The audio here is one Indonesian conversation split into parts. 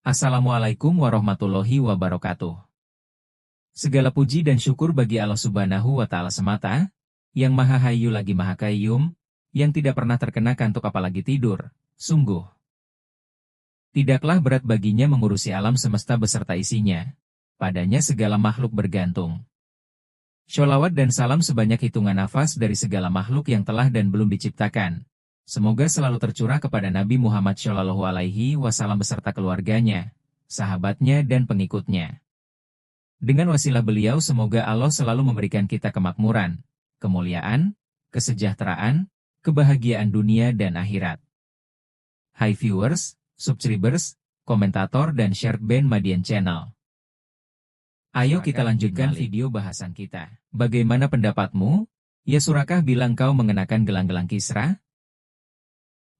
Assalamualaikum warahmatullahi wabarakatuh. Segala puji dan syukur bagi Allah Subhanahu wa Ta'ala semata, yang Maha Hayyu lagi Maha Qayyum, yang tidak pernah terkena kantuk apalagi tidur. Sungguh, tidaklah berat baginya mengurusi alam semesta beserta isinya. Padanya segala makhluk bergantung. Sholawat dan salam sebanyak hitungan nafas dari segala makhluk yang telah dan belum diciptakan. Semoga selalu tercurah kepada Nabi Muhammad Shallallahu Alaihi Wasallam beserta keluarganya, sahabatnya dan pengikutnya. Dengan wasilah beliau semoga Allah selalu memberikan kita kemakmuran, kemuliaan, kesejahteraan, kebahagiaan dunia dan akhirat. Hai viewers, subscribers, komentator dan share band Madian Channel. Ayo kita lanjutkan video bahasan kita. Bagaimana pendapatmu? Ya Surakah bilang kau mengenakan gelang-gelang Kisra?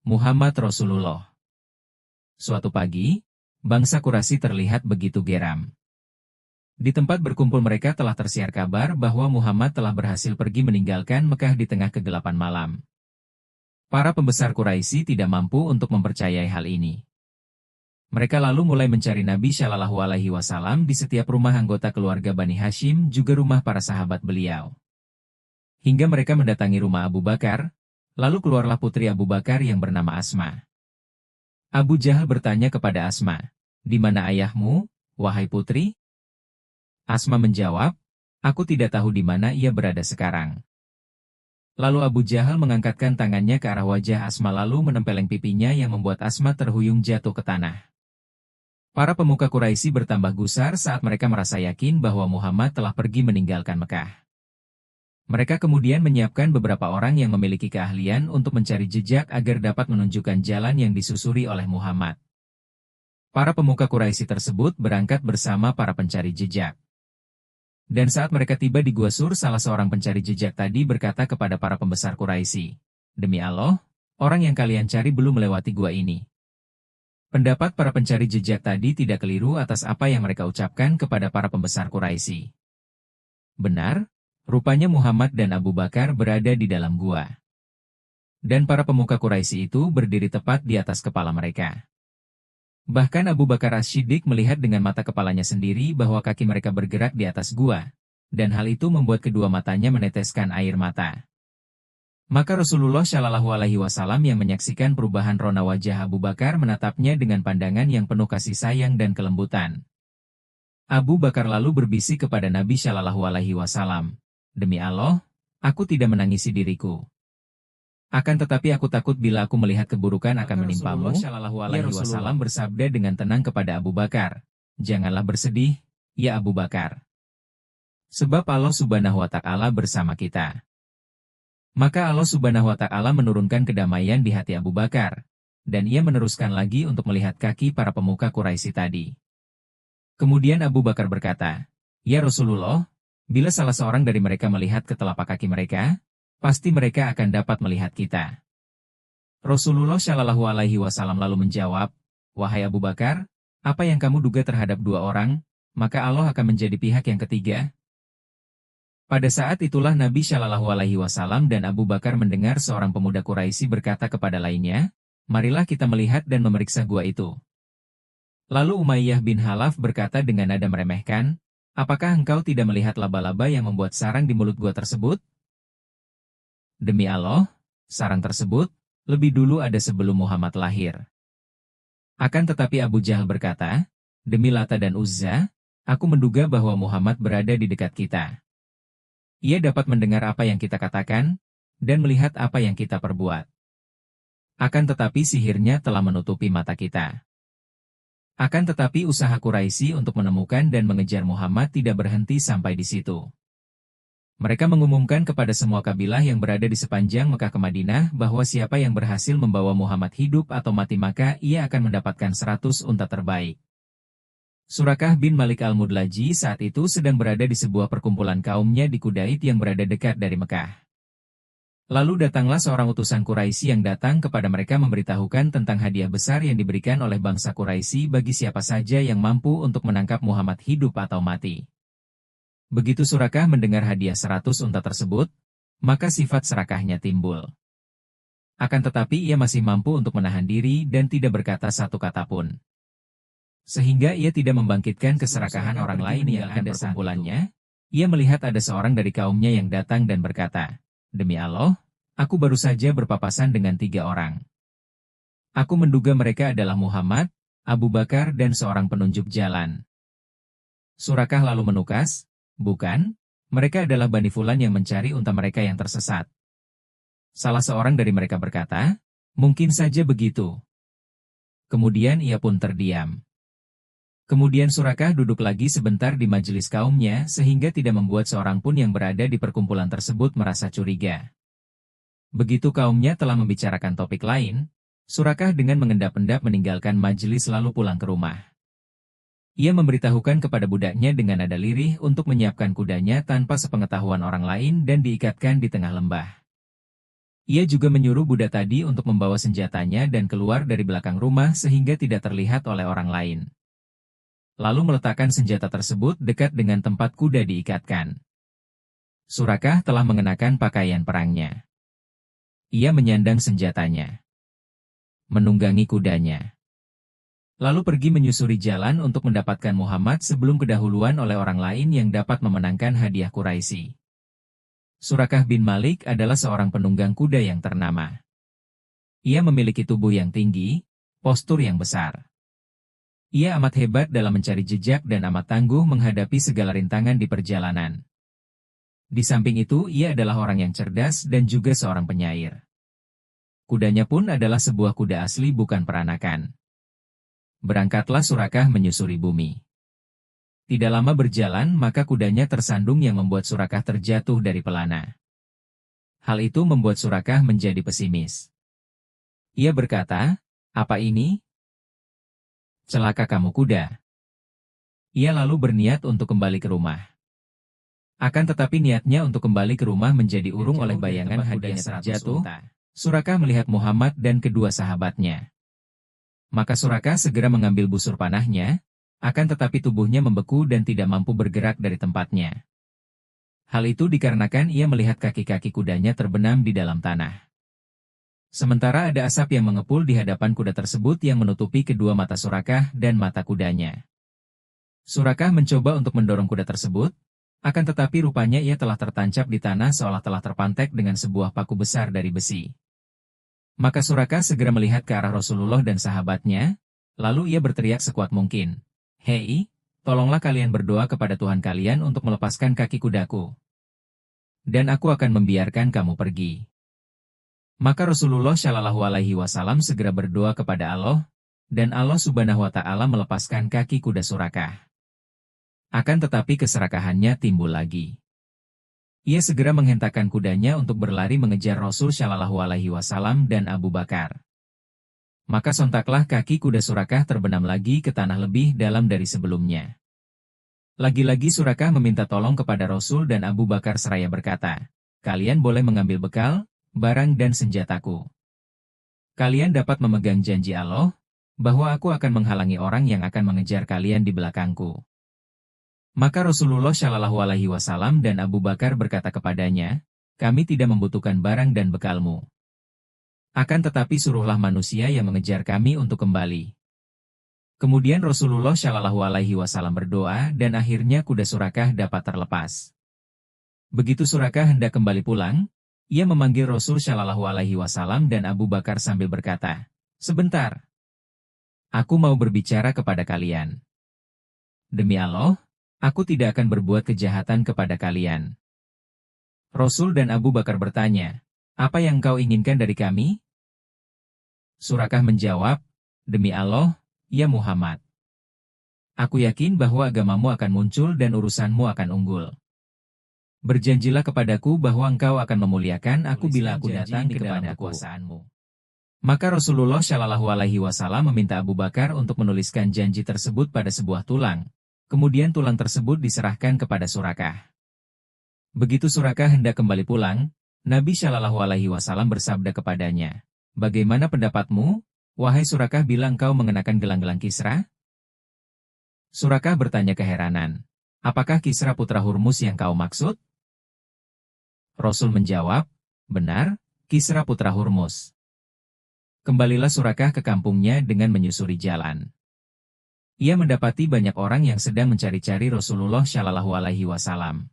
Muhammad Rasulullah. Suatu pagi, bangsa Quraisy terlihat begitu geram. Di tempat berkumpul mereka telah tersiar kabar bahwa Muhammad telah berhasil pergi meninggalkan Mekah di tengah kegelapan malam. Para pembesar Quraisy tidak mampu untuk mempercayai hal ini. Mereka lalu mulai mencari Nabi Shallallahu Alaihi Wasallam di setiap rumah anggota keluarga Bani Hashim, juga rumah para sahabat beliau. Hingga mereka mendatangi rumah Abu Bakar, lalu keluarlah putri Abu Bakar yang bernama Asma. Abu Jahal bertanya kepada Asma, "Di mana ayahmu, wahai putri?" Asma menjawab, "Aku tidak tahu di mana ia berada sekarang." Lalu Abu Jahal mengangkatkan tangannya ke arah wajah Asma lalu menempeleng pipinya yang membuat Asma terhuyung jatuh ke tanah. Para pemuka Quraisy bertambah gusar saat mereka merasa yakin bahwa Muhammad telah pergi meninggalkan Mekah. Mereka kemudian menyiapkan beberapa orang yang memiliki keahlian untuk mencari jejak agar dapat menunjukkan jalan yang disusuri oleh Muhammad. Para pemuka Quraisy tersebut berangkat bersama para pencari jejak. Dan saat mereka tiba di Gua Sur, salah seorang pencari jejak tadi berkata kepada para pembesar Quraisy, "Demi Allah, orang yang kalian cari belum melewati gua ini." Pendapat para pencari jejak tadi tidak keliru atas apa yang mereka ucapkan kepada para pembesar Quraisy. Benar. Rupanya Muhammad dan Abu Bakar berada di dalam gua. Dan para pemuka Quraisy itu berdiri tepat di atas kepala mereka. Bahkan Abu Bakar As-Siddiq melihat dengan mata kepalanya sendiri bahwa kaki mereka bergerak di atas gua, dan hal itu membuat kedua matanya meneteskan air mata. Maka Rasulullah Shallallahu Alaihi Wasallam yang menyaksikan perubahan rona wajah Abu Bakar menatapnya dengan pandangan yang penuh kasih sayang dan kelembutan. Abu Bakar lalu berbisik kepada Nabi Shallallahu Alaihi Wasallam, "Demi Allah, aku tidak menangisi diriku. Akan tetapi aku takut bila aku melihat keburukan akan menimpamu." Shallallahu Alaihi Wasallam bersabda dengan tenang kepada Abu Bakar, "Janganlah bersedih, ya Abu Bakar. Sebab Allah Subhanahu wa Ta'ala bersama kita." Maka Allah Subhanahu wa Ta'ala menurunkan kedamaian di hati Abu Bakar, dan ia meneruskan lagi untuk melihat kaki para pemuka Quraisy tadi. Kemudian Abu Bakar berkata, "Ya Rasulullah, bila salah seorang dari mereka melihat ke telapak kaki mereka, pasti mereka akan dapat melihat kita." Rasulullah Shallallahu Alaihi Wasallam lalu menjawab, "Wahai Abu Bakar, apa yang kamu duga terhadap dua orang, maka Allah akan menjadi pihak yang ketiga." Pada saat itulah Nabi Shallallahu Alaihi Wasallam dan Abu Bakar mendengar seorang pemuda Quraisy berkata kepada lainnya, "Marilah kita melihat dan memeriksa gua itu." Lalu Umayyah bin Khalaf berkata dengan nada meremehkan, "Apakah engkau tidak melihat laba-laba yang membuat sarang di mulut gua tersebut?" Demi Allah, sarang tersebut lebih dulu ada sebelum Muhammad lahir. Akan tetapi Abu Jahal berkata, "Demi Lata dan Uzza, aku menduga bahwa Muhammad berada di dekat kita. Ia dapat mendengar apa yang kita katakan, dan melihat apa yang kita perbuat. Akan tetapi sihirnya telah menutupi mata kita." Akan tetapi usaha Quraisy untuk menemukan dan mengejar Muhammad tidak berhenti sampai di situ. Mereka mengumumkan kepada semua kabilah yang berada di sepanjang Mekah ke Madinah bahwa siapa yang berhasil membawa Muhammad hidup atau mati maka ia akan mendapatkan 100 unta terbaik. Surakah bin Malik Al-Mudlaji saat itu sedang berada di sebuah perkumpulan kaumnya di Kudaid yang berada dekat dari Mekah. Lalu datanglah seorang utusan Quraisy yang datang kepada mereka memberitahukan tentang hadiah besar yang diberikan oleh bangsa Quraisy bagi siapa saja yang mampu untuk menangkap Muhammad hidup atau mati. Begitu Surakah mendengar hadiah 100 unta tersebut, maka sifat serakahnya timbul. Akan tetapi ia masih mampu untuk menahan diri dan tidak berkata satu kata pun. Sehingga ia tidak membangkitkan keserakahan orang lain yang ada perkumpulannya. Ia melihat ada seorang dari kaumnya yang datang dan berkata, "Demi Allah, aku baru saja berpapasan dengan 3 orang. Aku menduga mereka adalah Muhammad, Abu Bakar dan seorang penunjuk jalan." Surakah lalu menukas, "Bukan, mereka adalah Bani Fulan yang mencari unta mereka yang tersesat." Salah seorang dari mereka berkata, "Mungkin saja begitu." Kemudian ia pun terdiam. Kemudian Surakah duduk lagi sebentar di majelis kaumnya sehingga tidak membuat seorang pun yang berada di perkumpulan tersebut merasa curiga. Begitu kaumnya telah membicarakan topik lain, Surakah dengan mengendap-endap meninggalkan majelis lalu pulang ke rumah. Ia memberitahukan kepada budaknya dengan nada lirih untuk menyiapkan kudanya tanpa sepengetahuan orang lain dan diikatkan di tengah lembah. Ia juga menyuruh budak tadi untuk membawa senjatanya dan keluar dari belakang rumah sehingga tidak terlihat oleh orang lain. Lalu meletakkan senjata tersebut dekat dengan tempat kuda diikatkan. Surakah telah mengenakan pakaian perangnya. Ia menyandang senjatanya, menunggangi kudanya, lalu pergi menyusuri jalan untuk mendapatkan Muhammad sebelum kedahuluan oleh orang lain yang dapat memenangkan hadiah Quraisy. Surakah bin Malik adalah seorang penunggang kuda yang ternama. Ia memiliki tubuh yang tinggi, postur yang besar. Ia amat hebat dalam mencari jejak dan amat tangguh menghadapi segala rintangan di perjalanan. Di samping itu, ia adalah orang yang cerdas dan juga seorang penyair. Kudanya pun adalah sebuah kuda asli bukan peranakan. Berangkatlah Surakah menyusuri bumi. Tidak lama berjalan maka kudanya tersandung yang membuat Surakah terjatuh dari pelana. Hal itu membuat Surakah menjadi pesimis. Ia berkata, "Apa ini? Celaka kamu kuda." Ia lalu berniat untuk kembali ke rumah. Akan tetapi niatnya untuk kembali ke rumah menjadi urung oleh bayangan hadiah terjatuh. Surakah melihat Muhammad dan kedua sahabatnya. Maka Surakah segera mengambil busur panahnya, akan tetapi tubuhnya membeku dan tidak mampu bergerak dari tempatnya. Hal itu dikarenakan ia melihat kaki-kaki kudanya terbenam di dalam tanah. Sementara ada asap yang mengepul di hadapan kuda tersebut yang menutupi kedua mata Surakah dan mata kudanya. Surakah mencoba untuk mendorong kuda tersebut, akan tetapi rupanya ia telah tertancap di tanah seolah telah terpantek dengan sebuah paku besar dari besi. Maka Surakah segera melihat ke arah Rasulullah dan sahabatnya, lalu ia berteriak sekuat mungkin, "Hei, tolonglah kalian berdoa kepada Tuhan kalian untuk melepaskan kaki kudaku. Dan aku akan membiarkan kamu pergi." Maka Rasulullah Shallallahu Alaihi Wasallam segera berdoa kepada Allah, dan Allah Subhanahu Wa Taala melepaskan kaki kuda Surakah. Akan tetapi keserakahannya timbul lagi. Ia segera menghentakkan kudanya untuk berlari mengejar Rasul Shallallahu Alaihi Wasallam dan Abu Bakar. Maka sontaklah kaki kuda Surakah terbenam lagi ke tanah lebih dalam dari sebelumnya. Lagi-lagi Surakah meminta tolong kepada Rasul dan Abu Bakar seraya berkata, "Kalian boleh mengambil bekal, barang dan senjataku. Kalian dapat memegang janji Allah, bahwa aku akan menghalangi orang yang akan mengejar kalian di belakangku." Maka Rasulullah Shallallahu Alaihi Wasallam dan Abu Bakar berkata kepadanya, "Kami tidak membutuhkan barang dan bekalmu. Akan tetapi suruhlah manusia yang mengejar kami untuk kembali." Kemudian Rasulullah Shallallahu Alaihi Wasallam berdoa dan akhirnya kuda Surakah dapat terlepas. Begitu Surakah hendak kembali pulang, ia memanggil Rasul Shallallahu Alaihi Wasallam dan Abu Bakar sambil berkata, "Sebentar. Aku mau berbicara kepada kalian. Demi Allah, aku tidak akan berbuat kejahatan kepada kalian." Rasul dan Abu Bakar bertanya, "Apa yang kau inginkan dari kami?" Surakah menjawab, "Demi Allah, ya Muhammad. Aku yakin bahwa agamamu akan muncul dan urusanmu akan unggul. Berjanjilah kepadaku bahwa engkau akan memuliakan aku bila aku datang ke dalam kekuasaanmu." Maka Rasulullah Shallallahu Alaihi Wasallam meminta Abu Bakar untuk menuliskan janji tersebut pada sebuah tulang. Kemudian tulang tersebut diserahkan kepada Surakah. Begitu Surakah hendak kembali pulang, Nabi Shallallahu Alaihi Wasallam bersabda kepadanya, "Bagaimana pendapatmu, wahai Surakah, bila engkau mengenakan gelang-gelang Kisra?" Surakah bertanya keheranan, "Apakah Kisra putra Hurmus yang kau maksud?" Rasul menjawab, "Benar, Kisra putra Hurmus." Kembalilah Surakah ke kampungnya dengan menyusuri jalan. ia mendapati banyak orang yang sedang mencari-cari Rasulullah Shallallahu Alaihi Wasallam.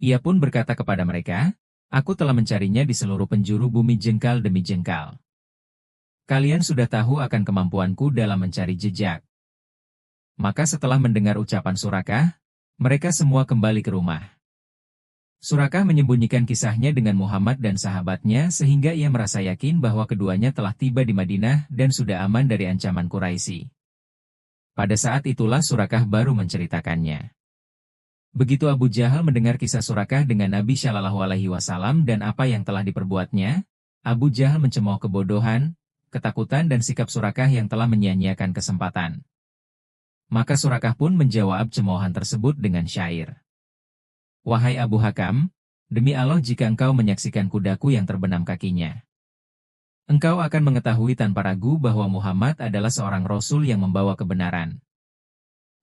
Ia pun berkata kepada mereka, "Aku telah mencarinya di seluruh penjuru bumi jengkal demi jengkal. Kalian sudah tahu akan kemampuanku dalam mencari jejak." Maka setelah mendengar ucapan Surakah, mereka semua kembali ke rumah. Surakah menyembunyikan kisahnya dengan Muhammad dan sahabatnya sehingga ia merasa yakin bahwa keduanya telah tiba di Madinah dan sudah aman dari ancaman Quraisy. Pada saat itulah Surakah baru menceritakannya. Begitu Abu Jahal mendengar kisah Surakah dengan Nabi Shallallahu Alaihi Wasallam dan apa yang telah diperbuatnya, Abu Jahal mencemooh kebodohan, ketakutan dan sikap Surakah yang telah menyia-nyiakan kesempatan. Maka Surakah pun menjawab cemoohan tersebut dengan syair. "Wahai Abu Hakam, demi Allah jika engkau menyaksikan kudaku yang terbenam kakinya, engkau akan mengetahui tanpa ragu bahwa Muhammad adalah seorang Rasul yang membawa kebenaran.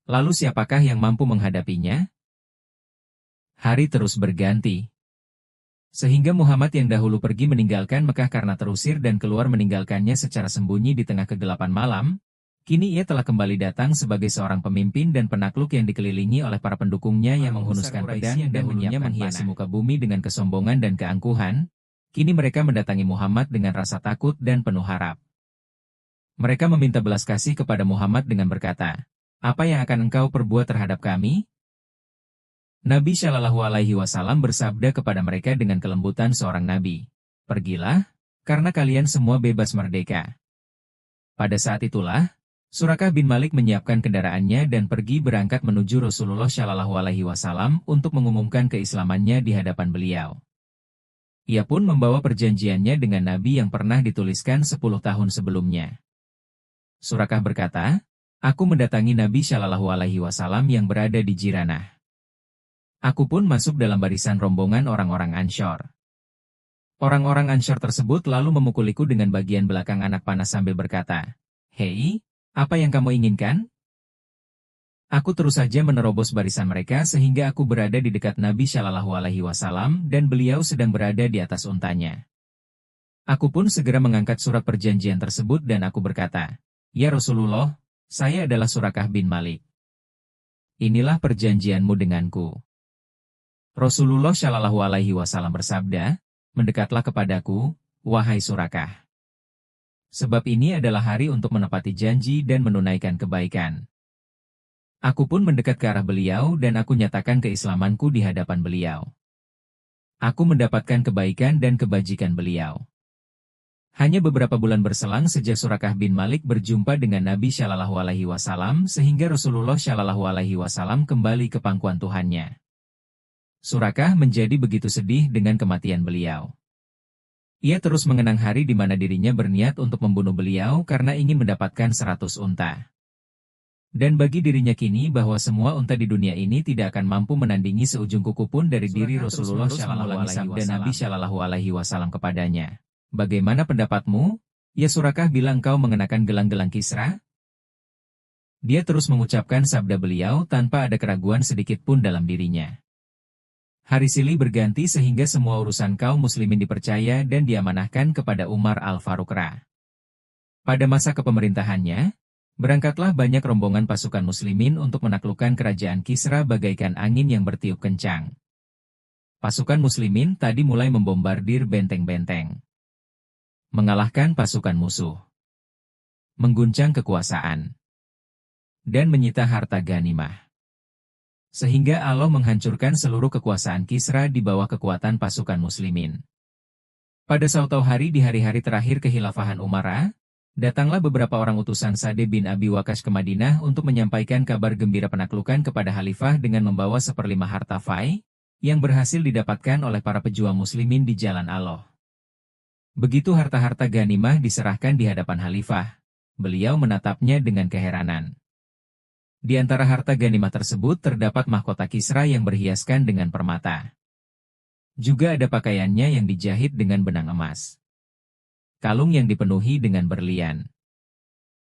Lalu siapakah yang mampu menghadapinya?" Hari terus berganti. Sehingga Muhammad yang dahulu pergi meninggalkan Mekah karena terusir dan keluar meninggalkannya secara sembunyi di tengah kegelapan malam, kini ia telah kembali datang sebagai seorang pemimpin dan penakluk yang dikelilingi oleh para pendukungnya yang menghunuskan pedang dan dahulunya menghiasi muka bumi dengan kesombongan dan keangkuhan. Kini mereka mendatangi Muhammad dengan rasa takut dan penuh harap. Mereka meminta belas kasih kepada Muhammad dengan berkata, "Apa yang akan engkau perbuat terhadap kami?" Nabi Shallallahu Alaihi Wasallam bersabda kepada mereka dengan kelembutan seorang nabi, "Pergilah, karena kalian semua bebas merdeka." Pada saat itulah, Surakah bin Malik menyiapkan kendaraannya dan pergi berangkat menuju Rasulullah Shallallahu Alaihi Wasallam untuk mengumumkan keislamannya di hadapan beliau. Ia pun membawa perjanjiannya dengan Nabi yang pernah dituliskan 10 tahun sebelumnya. Surakah berkata, "Aku mendatangi Nabi Shallallahu Alaihi Wasallam yang berada di Jiranah. Aku pun masuk dalam barisan rombongan orang-orang Ansyar. Orang-orang Ansyar tersebut lalu memukuliku dengan bagian belakang anak panah sambil berkata, 'Hei, apa yang kamu inginkan?' Aku terus saja menerobos barisan mereka sehingga aku berada di dekat Nabi Shallallahu Alaihi Wasallam dan beliau sedang berada di atas untanya. Aku pun segera mengangkat surat perjanjian tersebut dan aku berkata, 'Ya Rasulullah, saya adalah Surakah bin Malik. Inilah perjanjianmu denganku.' Rasulullah Shallallahu Alaihi Wasallam bersabda, 'Mendekatlah kepadaku, wahai Surakah. Sebab ini adalah hari untuk menepati janji dan menunaikan kebaikan.' Aku pun mendekat ke arah beliau dan aku nyatakan keislamanku di hadapan beliau. Aku mendapatkan kebaikan dan kebajikan beliau. Hanya beberapa bulan berselang sejak Surakah bin Malik berjumpa dengan Nabi Shallallahu Alaihi Wasallam sehingga Rasulullah Shallallahu Alaihi Wasallam kembali ke pangkuan Tuhannya. Surakah menjadi begitu sedih dengan kematian beliau. Ia terus mengenang hari di mana dirinya berniat untuk membunuh beliau karena ingin mendapatkan 100 unta. Dan bagi dirinya kini bahwa semua unta di dunia ini tidak akan mampu menandingi seujung kuku pun dari diri Rasulullah Shallallahu Alaihi Wasallam dan Nabi Shallallahu Alaihi Wasallam kepadanya. "Bagaimana pendapatmu? Ya Surakah bilang kau mengenakan gelang-gelang Kisra?" Dia terus mengucapkan sabda beliau tanpa ada keraguan sedikit pun dalam dirinya. Hari silih berganti sehingga semua urusan kaum muslimin dipercaya dan diamanahkan kepada Umar al-Faruq Ra. Pada masa kepemerintahannya, berangkatlah banyak rombongan pasukan muslimin untuk menaklukkan kerajaan Kisra bagaikan angin yang bertiup kencang. Pasukan muslimin tadi mulai membombardir benteng-benteng, mengalahkan pasukan musuh, mengguncang kekuasaan, dan menyita harta ghanimah. Sehingga Allah menghancurkan seluruh kekuasaan Kisra di bawah kekuatan pasukan muslimin. Pada suatu hari di hari-hari terakhir kehilafahan Umar, datanglah beberapa orang utusan Sa'd bin Abi Waqqas ke Madinah untuk menyampaikan kabar gembira penaklukan kepada Khalifah dengan membawa 1/5 harta fai, yang berhasil didapatkan oleh para pejuang muslimin di jalan Allah. Begitu harta-harta ghanimah diserahkan di hadapan Khalifah, beliau menatapnya dengan keheranan. Di antara harta ghanimah tersebut terdapat mahkota Kisra yang berhiaskan dengan permata. Juga ada pakaiannya yang dijahit dengan benang emas, kalung yang dipenuhi dengan berlian,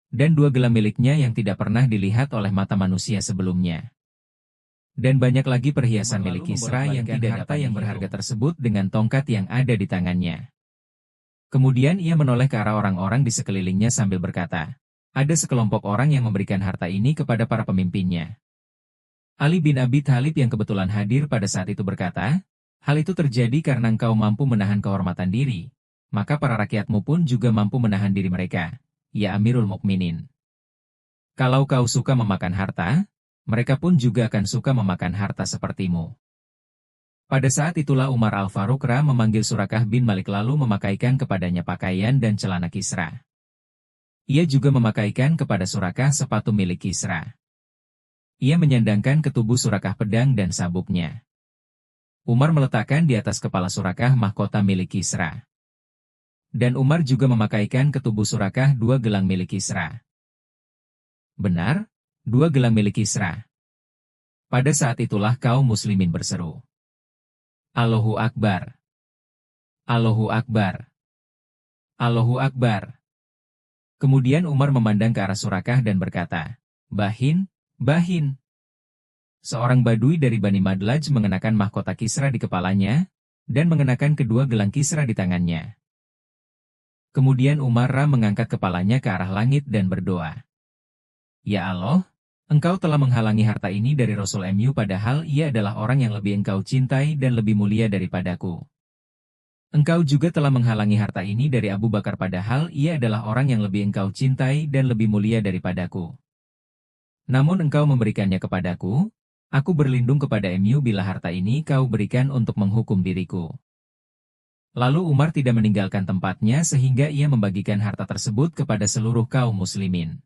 dan 2 gelang miliknya yang tidak pernah dilihat oleh mata manusia sebelumnya. Dan banyak lagi perhiasan milik Kisra yang tidak dapat yang berharga tersebut dengan tongkat yang ada di tangannya. Kemudian ia menoleh ke arah orang-orang di sekelilingnya sambil berkata, Ada sekelompok orang yang memberikan harta ini kepada para pemimpinnya. Ali bin Abi Thalib yang kebetulan hadir pada saat itu berkata, hal itu terjadi karena engkau mampu menahan kehormatan diri, maka para rakyatmu pun juga mampu menahan diri mereka, ya Amirul Mukminin. Kalau kau suka memakan harta, mereka pun juga akan suka memakan harta sepertimu. Pada saat itulah Umar Al-Faruq memanggil Surakah bin Malik lalu memakaikan kepadanya pakaian dan celana Kisra. Ia juga memakaikan kepada Surakah sepatu milik Kisra. Ia menyandangkan ke tubuh Surakah pedang dan sabuknya. Umar meletakkan di atas kepala Surakah mahkota milik Kisra. Dan Umar juga memakaikan ke tubuh Surakah 2 gelang milik Kisra. Benar, 2 gelang milik Kisra. Pada saat itulah kaum muslimin berseru, Allahu Akbar! Allahu Akbar! Allahu Akbar! Kemudian Umar memandang ke arah Surakah dan berkata, Bahin, Bahin! Seorang badui dari Bani Madlaj mengenakan mahkota Kisra di kepalanya, dan mengenakan kedua gelang Kisra di tangannya. Kemudian Umar mengangkat kepalanya ke arah langit dan berdoa, Ya Allah, Engkau telah menghalangi harta ini dari Rasul MU padahal ia adalah orang yang lebih Engkau cintai dan lebih mulia daripadaku. Engkau juga telah menghalangi harta ini dari Abu Bakar padahal ia adalah orang yang lebih Engkau cintai dan lebih mulia daripadaku. Namun Engkau memberikannya kepadaku, aku berlindung kepada MU bila harta ini Kau berikan untuk menghukum diriku. Lalu Umar tidak meninggalkan tempatnya sehingga ia membagikan harta tersebut kepada seluruh kaum muslimin.